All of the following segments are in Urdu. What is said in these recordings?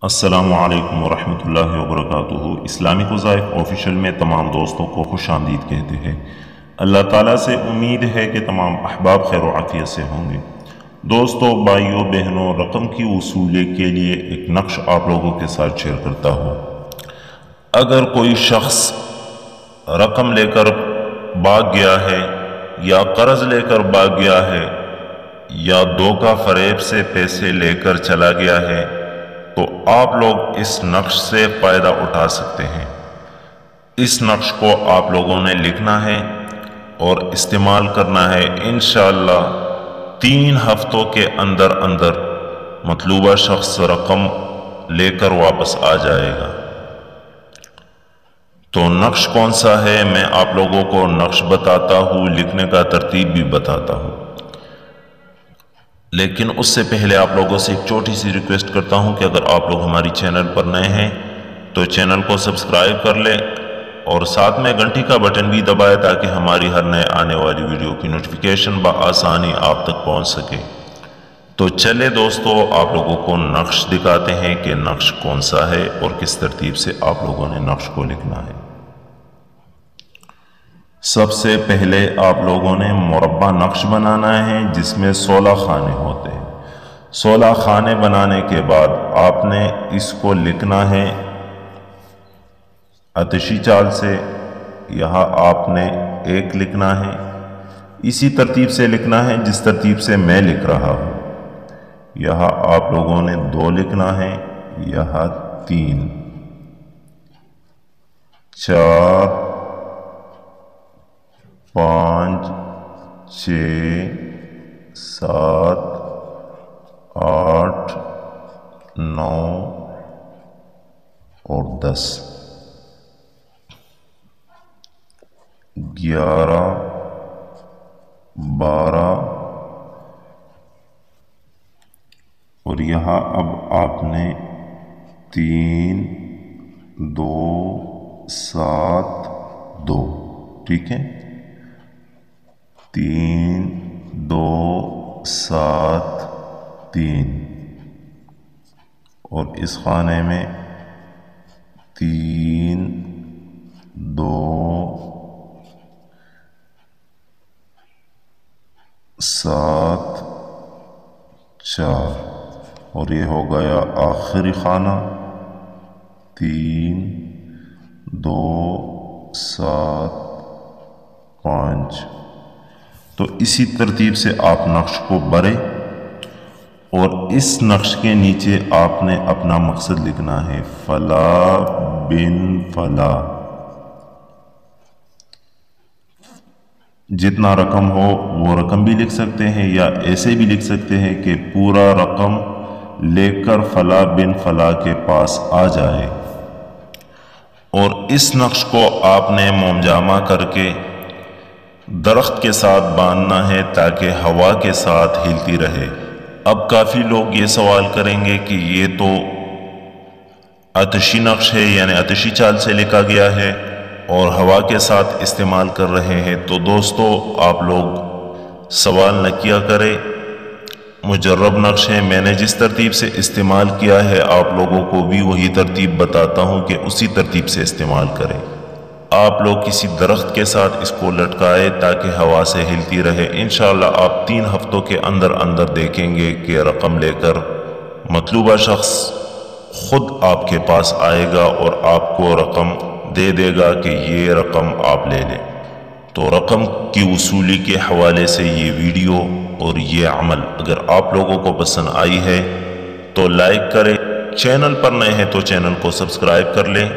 السلام علیکم ورحمۃ اللہ وبرکاتہ۔ اسلامک وظائف آفیشیل میں تمام دوستوں کو خوش آمدید کہتے ہیں۔ اللہ تعالیٰ سے امید ہے کہ تمام احباب خیر و عافیت سے ہوں گے۔ دوستوں، بھائیوں، بہنوں، رقم کی وصولی کے لیے ایک نقش آپ لوگوں کے ساتھ شیئر کرتا ہوں۔ اگر کوئی شخص رقم لے کر بھاگ گیا ہے یا قرض لے کر بھاگ گیا ہے یا دھوکہ فریب سے پیسے لے کر چلا گیا ہے تو آپ لوگ اس نقش سے فائدہ اٹھا سکتے ہیں۔ اس نقش کو آپ لوگوں نے لکھنا ہے اور استعمال کرنا ہے۔ انشاءاللہ 3 ہفتوں کے اندر مطلوبہ شخص رقم لے کر واپس آ جائے گا۔ تو نقش کون سا ہے میں آپ لوگوں کو نقش بتاتا ہوں، لکھنے کا ترتیب بھی بتاتا ہوں، لیکن اس سے پہلے آپ لوگوں سے ایک چھوٹی سی ریکویسٹ کرتا ہوں کہ اگر آپ لوگ ہماری چینل پر نئے ہیں تو چینل کو سبسکرائب کر لیں اور ساتھ میں گھنٹی کا بٹن بھی دبائیں تاکہ ہماری ہر نئے آنے والی ویڈیو کی نوٹیفیکیشن بآسانی آپ تک پہنچ سکے۔ تو چلے دوستو، آپ لوگوں کو نقش دکھاتے ہیں کہ نقش کون سا ہے اور کس ترتیب سے آپ لوگوں نے نقش کو لکھنا ہے۔ سب سے پہلے آپ لوگوں نے مربع نقش بنانا ہے جس میں 16 خانے ہوتے ہیں۔ 16 خانے بنانے کے بعد آپ نے اس کو لکھنا ہے آتشی چال سے۔ یہاں آپ نے 1 لکھنا ہے، اسی ترتیب سے لکھنا ہے جس ترتیب سے میں لکھ رہا ہوں۔ یہاں آپ لوگوں نے 2 لکھنا ہے، یہاں 3، 4، 5، 6، 7، 8، 9 اور 10، 11، 12 اور یہاں اب آپ نے 3، 2، 7، 2، ٹھیک ہے، 3، 2، 7، 3 اور اس خانے میں 3، 2، 7، 4 اور یہ ہو گیا آخری خانہ، 3، 2، 7، 5۔ تو اسی ترتیب سے آپ نقش کو بھریں اور اس نقش کے نیچے آپ نے اپنا مقصد لکھنا ہے، فلاں بن فلاں۔ جتنا رقم ہو وہ رقم بھی لکھ سکتے ہیں یا ایسے بھی لکھ سکتے ہیں کہ پورا رقم لے کر فلاں بن فلاں کے پاس آ جائے۔ اور اس نقش کو آپ نے مومجامہ کر کے درخت کے ساتھ باندھنا ہے تاکہ ہوا کے ساتھ ہلتی رہے۔ اب کافی لوگ یہ سوال کریں گے کہ یہ تو آتشی نقش ہے، یعنی آتشی چال سے لکھا گیا ہے اور ہوا کے ساتھ استعمال کر رہے ہیں۔ تو دوستو، آپ لوگ سوال نہ کیا کریں، مجرب نقش ہے، میں نے جس ترتیب سے استعمال کیا ہے آپ لوگوں کو بھی وہی ترتیب بتاتا ہوں کہ اسی ترتیب سے استعمال کریں۔ آپ لوگ کسی درخت کے ساتھ اس کو لٹکائے تاکہ ہوا سے ہلتی رہے۔ انشاءاللہ آپ 3 ہفتوں کے اندر دیکھیں گے کہ رقم لے کر مطلوبہ شخص خود آپ کے پاس آئے گا اور آپ کو رقم دے دے گا کہ یہ رقم آپ لے لیں۔ تو رقم کی وصولی کے حوالے سے یہ ویڈیو اور یہ عمل اگر آپ لوگوں کو پسند آئی ہے تو لائک کریں، چینل پر نئے ہیں تو چینل کو سبسکرائب کر لیں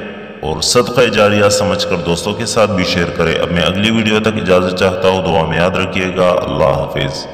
اور صدقہ جاریہ سمجھ کر دوستوں کے ساتھ بھی شیئر کریں۔ اب میں اگلی ویڈیو تک اجازت چاہتا ہوں، دعا میں یاد رکھیے گا۔ اللہ حافظ۔